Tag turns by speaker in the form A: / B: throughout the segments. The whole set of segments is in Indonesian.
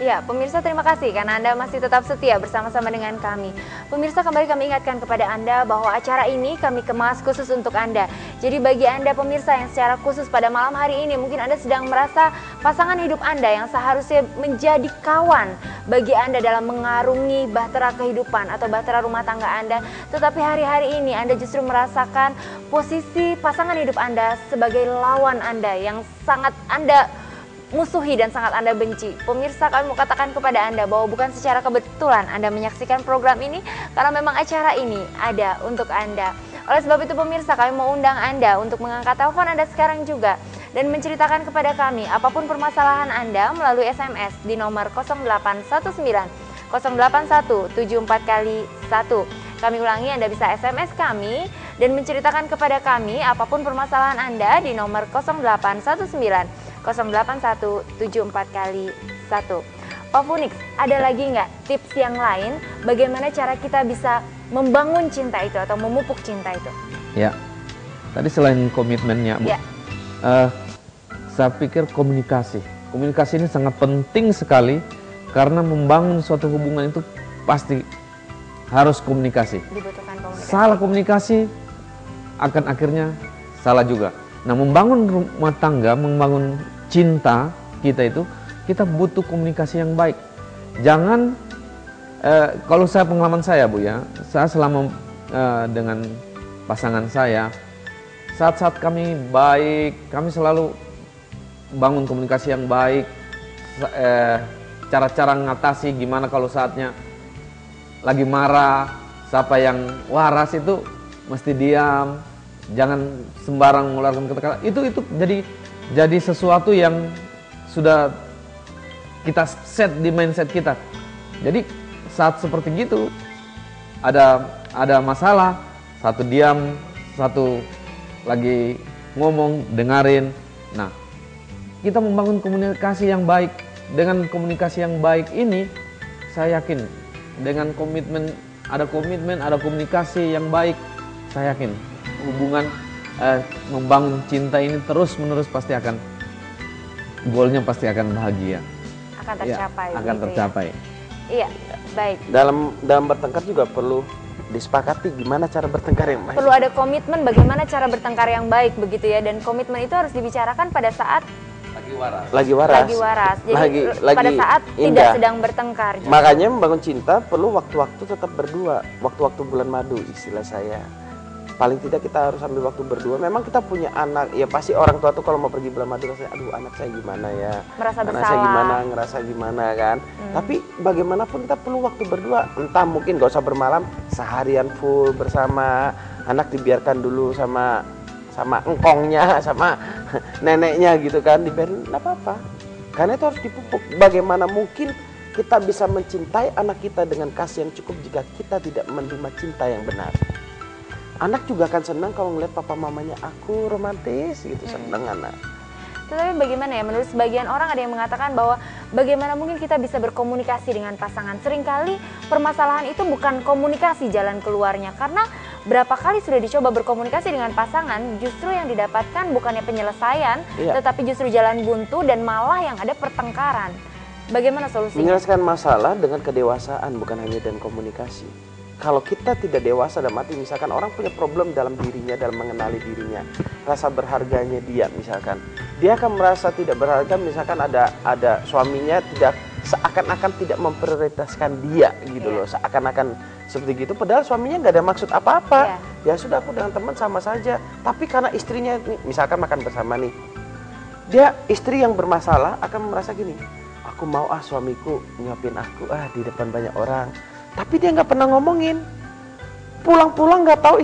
A: Ya, pemirsa terima kasih karena Anda masih tetap setia bersama-sama dengan kami. Pemirsa, kembali kami ingatkan kepada Anda bahwa acara ini kami kemas khusus untuk Anda. Jadi bagi Anda pemirsa yang secara khusus pada malam hari ini mungkin Anda sedang merasa pasangan hidup Anda yang seharusnya menjadi kawan bagi Anda dalam mengarungi bahtera kehidupan atau bahtera rumah tangga Anda. Tetapi hari-hari ini Anda justru merasakan posisi pasangan hidup Anda sebagai lawan Anda yang sangat Anda musuhi dan sangat Anda benci. Pemirsa, kami mau katakan kepada Anda bahwa bukan secara kebetulan Anda menyaksikan program ini, karena memang acara ini ada untuk Anda. Oleh sebab itu pemirsa, kami mau undang Anda untuk mengangkat telepon Anda sekarang juga dan menceritakan kepada kami apapun permasalahan Anda melalui SMS di nomor 0819 081 74 kali 1. Kami ulangi, Anda bisa SMS kami dan menceritakan kepada kami apapun permasalahan Anda di nomor 0819 081 74 kali 1. Pak Funix, ada lagi nggak tips yang lain bagaimana cara kita bisa membangun cinta itu atau memupuk cinta itu?
B: Ya, tadi selain komitmennya Bu,
A: ya.
B: Saya pikir komunikasi. Komunikasi ini sangat penting sekali karena membangun suatu hubungan itu pasti harus komunikasi.
A: Dibutuhkan komunikasi.
B: Salah komunikasi akan akhirnya salah juga. Nah, membangun rumah tangga, membangun cinta kita itu, kita butuh komunikasi yang baik. Jangan, kalau saya pengalaman saya Bu ya, saya selama dengan pasangan saya, saat-saat kami baik, kami selalu bangun komunikasi yang baik, cara-cara ngatasi gimana kalau saatnya lagi marah, siapa yang waras itu mesti diam, jangan sembarang mengeluarkan kata-kata. Itu jadi sesuatu yang sudah kita set di mindset kita. Jadi saat seperti gitu ada masalah, satu diam, satu lagi ngomong, dengarin. Nah, kita membangun komunikasi yang baik. Dengan komunikasi yang baik ini, saya yakin dengan ada komunikasi yang baik, saya yakin hubungan membangun cinta ini terus-menerus pasti akan, goalnya pasti akan bahagia.
A: Akan tercapai.
B: Ya, akan tercapai.
A: Iya, baik.
C: Dalam bertengkar juga perlu disepakati gimana cara bertengkar yang baik.
A: Perlu ada komitmen bagaimana cara bertengkar yang baik begitu ya, dan komitmen itu harus dibicarakan pada saat
C: lagi waras.
A: Jadi pada saat
C: indah.
A: Tidak sedang bertengkar.
C: Makanya membangun cinta perlu waktu-waktu tetap berdua, waktu-waktu bulan madu istilah saya. Paling tidak kita harus ambil waktu berdua. Memang kita punya anak, ya pasti orang tua tuh kalau mau pergi bulan madu rasanya, aduh anak saya gimana ya,
A: merasa
C: anak
A: bersalah,
C: saya gimana, ngerasa gimana kan. Tapi bagaimanapun kita perlu waktu berdua. Entah mungkin gak usah bermalam, seharian full bersama. Anak dibiarkan dulu sama engkongnya, sama neneknya gitu kan, dibiarin, nggak apa-apa. Karena itu harus dipupuk. Bagaimana mungkin kita bisa mencintai anak kita dengan kasih yang cukup jika kita tidak menerima cinta yang benar. Anak juga akan senang kalau ngeliat papa mamanya aku romantis gitu, senang anak.
A: Tetapi bagaimana ya, menurut sebagian orang ada yang mengatakan bahwa bagaimana mungkin kita bisa berkomunikasi dengan pasangan. Seringkali permasalahan itu bukan komunikasi jalan keluarnya, karena berapa kali sudah dicoba berkomunikasi dengan pasangan, justru yang didapatkan bukannya penyelesaian, tetapi justru jalan buntu dan malah yang ada pertengkaran. Bagaimana solusinya?
C: Menyelesaikan masalah dengan kedewasaan, bukan hanya dengan komunikasi. Kalau kita tidak dewasa dalam arti misalkan orang punya problem dalam dirinya, dalam mengenali dirinya, rasa berharganya dia misalkan, dia akan merasa tidak berharga misalkan ada suaminya tidak seakan-akan tidak memprioritaskan dia gitu loh, seakan-akan seperti gitu, padahal suaminya nggak ada maksud apa-apa. Ya sudah, aku dengan teman sama saja, tapi karena istrinya misalkan makan bersama nih, dia istri yang bermasalah akan merasa gini, aku mau suamiku nyuapin aku di depan banyak orang. Tapi dia nggak pernah ngomongin. Pulang-pulang nggak tahu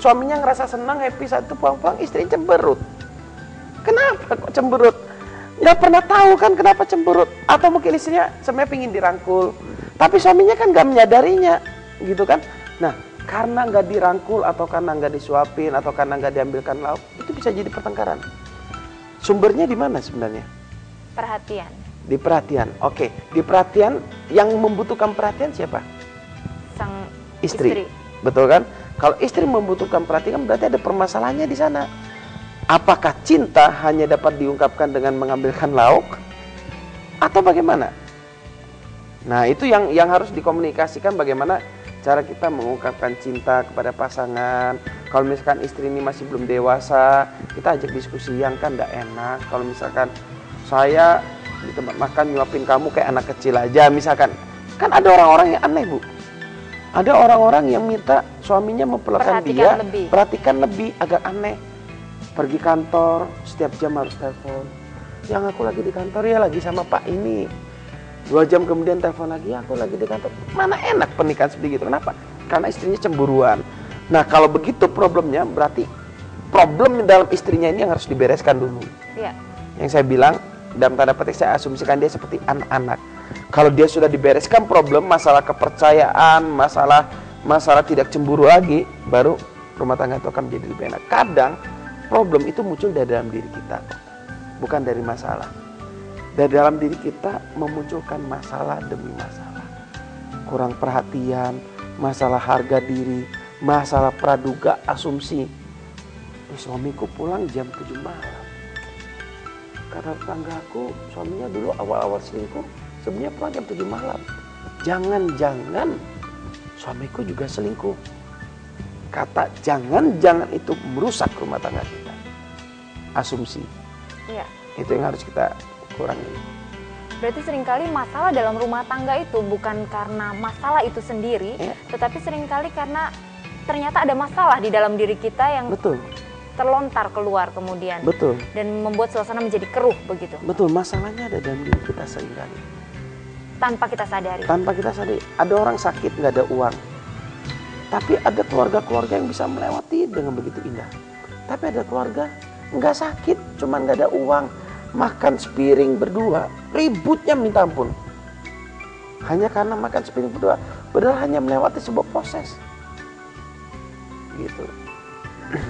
C: suaminya ngerasa senang, happy saat itu, pulang-pulang istrinya cemberut. Kenapa kok cemberut? Nggak pernah tahu kan kenapa cemberut. Atau mungkin istrinya sebenarnya pingin dirangkul, tapi suaminya kan nggak menyadarinya, gitu kan? Nah, karena nggak dirangkul atau karena nggak disuapin atau karena nggak diambilkan lauk, itu bisa jadi pertengkaran. Sumbernya di mana sebenarnya?
A: Perhatian.
C: Di perhatian. Oke, di perhatian yang membutuhkan perhatian siapa?
A: Sang
C: istri. Betul kan? Kalau istri membutuhkan perhatian berarti ada permasalahannya di sana. Apakah cinta hanya dapat diungkapkan dengan mengambilkan lauk atau bagaimana? Nah, itu yang harus dikomunikasikan, bagaimana cara kita mengungkapkan cinta kepada pasangan. Kalau misalkan istri ini masih belum dewasa, kita ajak diskusi, yang kan enggak enak. Kalau misalkan saya di tempat makan nyuapin kamu kayak anak kecil aja misalkan. Kan ada orang-orang yang aneh, Bu. Ada orang-orang yang minta suaminya memperlakukan dia, perhatikan lebih, agak aneh. Pergi kantor, setiap jam harus telepon. Yang aku lagi di kantor ya, lagi sama Pak ini. 2 jam kemudian telepon lagi, ya, aku lagi di kantor. Mana enak pernikahan seperti itu. Kenapa? Karena istrinya cemburuan. Nah, kalau begitu problemnya, berarti problem dalam istrinya ini yang harus dibereskan dulu. Iya. Yang saya bilang, dalam tanda petik saya asumsikan dia seperti anak-anak. Kalau dia sudah dibereskan problem, masalah kepercayaan, masalah tidak cemburu lagi, baru rumah tangga itu akan menjadi lebih enak. Kadang problem itu muncul dari dalam diri kita, bukan dari masalah. Dari dalam diri kita memunculkan masalah demi masalah. Kurang perhatian, masalah harga diri, masalah praduga, asumsi. Suamiku pulang jam 7 malam. Kata tetanggaku, suaminya dulu awal-awal selingkuh, sebenarnya pulang jam 7 malam. Jangan-jangan suamiku juga selingkuh. Kata jangan-jangan itu merusak rumah tangga kita. Asumsi. Iya. Itu yang harus kita kurangi.
A: Berarti seringkali masalah dalam rumah tangga itu bukan karena masalah itu sendiri, tetapi seringkali karena ternyata ada masalah di dalam diri kita yang terlontar keluar kemudian. Betul. Dan membuat suasana menjadi keruh begitu.
C: Betul, masalahnya ada dalam diri kita seringkali.
A: Tanpa kita sadari.
C: Tanpa kita sadari. Ada orang sakit nggak ada uang. Tapi ada keluarga-keluarga yang bisa melewati dengan begitu indah. Tapi ada keluarga nggak sakit, cuman nggak ada uang. Makan sepiring berdua, ributnya minta ampun. Hanya karena makan sepiring berdua, padahal hanya melewati sebuah proses. Gitu.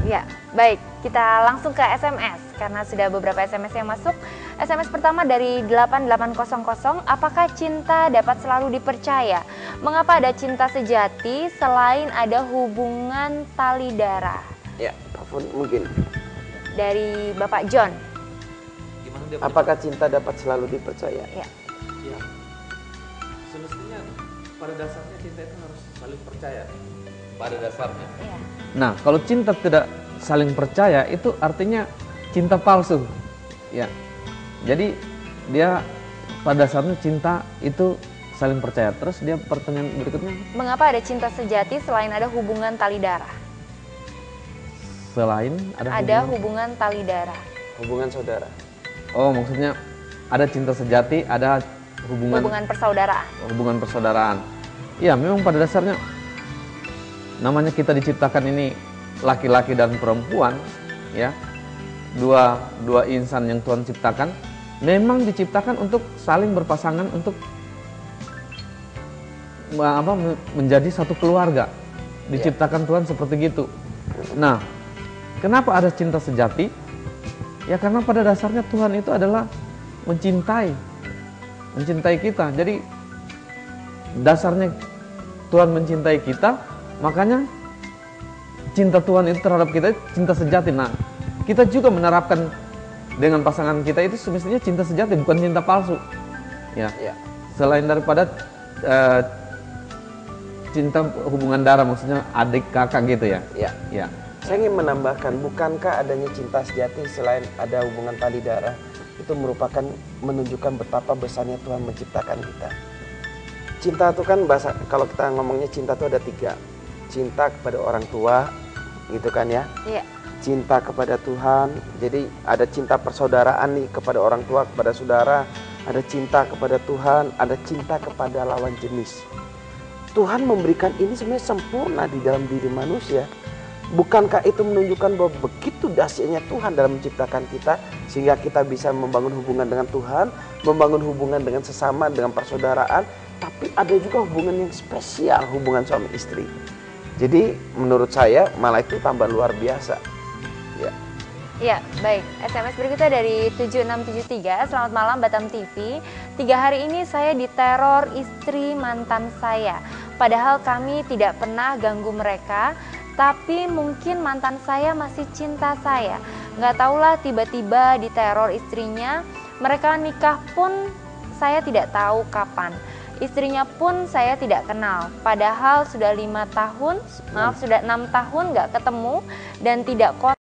A: Ya, baik. Kita langsung ke SMS, karena sudah beberapa SMS yang masuk. SMS pertama dari 8800, apakah cinta dapat selalu dipercaya? Mengapa ada cinta sejati selain ada hubungan tali darah?
C: Ya, mungkin.
A: Dari Bapak John.
C: Apakah cinta dapat selalu dipercaya?
B: Ya. Semestinya pada dasarnya cinta itu harus saling percaya. Pada dasarnya. Ya. Nah, kalau cinta tidak saling percaya itu artinya cinta palsu. Ya. Jadi dia pada dasarnya cinta itu saling percaya. Terus dia pertanyaan berikutnya.
A: Mengapa ada cinta sejati selain ada hubungan tali darah?
B: Selain
A: ada hubungan tali darah.
C: Hubungan saudara.
B: Oh, maksudnya ada cinta sejati, ada hubungan
A: persaudaraan.
B: Hubungan persaudaraan. Iya, memang pada dasarnya namanya kita diciptakan ini laki-laki dan perempuan, ya. Dua insan yang Tuhan ciptakan memang diciptakan untuk saling berpasangan, untuk menjadi satu keluarga. Diciptakan Tuhan seperti gitu. Nah, kenapa ada cinta sejati? Ya karena pada dasarnya Tuhan itu adalah mencintai kita. Jadi dasarnya Tuhan mencintai kita, makanya cinta Tuhan itu terhadap kita cinta sejati. Nah, kita juga menerapkan dengan pasangan kita itu semestinya cinta sejati, bukan cinta palsu. Ya. Selain daripada cinta hubungan darah, maksudnya adik kakak gitu ya. Ya.
C: Saya ingin menambahkan, bukankah adanya cinta sejati selain ada hubungan tali darah itu merupakan menunjukkan betapa besarnya Tuhan menciptakan kita. Cinta itu kan bahasa, kalau kita ngomongnya cinta itu ada 3. Cinta kepada orang tua, gitu kan ya. Iya. Cinta kepada Tuhan, jadi ada cinta persaudaraan nih kepada orang tua, kepada saudara. Ada cinta kepada Tuhan, ada cinta kepada lawan jenis. Tuhan memberikan ini sebenarnya sempurna di dalam diri manusia. Bukankah itu menunjukkan bahwa begitu dahsyatnya Tuhan dalam menciptakan kita, sehingga kita bisa membangun hubungan dengan Tuhan, membangun hubungan dengan sesama, dengan persaudaraan, tapi ada juga hubungan yang spesial, hubungan suami istri. Jadi menurut saya malah itu tambah luar biasa.
A: Ya, baik. SMS berikutnya dari 7673, selamat malam Batam TV. 3 hari ini saya diteror istri mantan saya. Padahal kami tidak pernah ganggu mereka. Tapi mungkin mantan saya masih cinta saya. Nggak tahulah tiba-tiba diteror istrinya. Mereka nikah pun saya tidak tahu kapan. Istrinya pun saya tidak kenal, padahal sudah 5 tahun, maaf sudah 6 tahun nggak ketemu dan tidak kontak.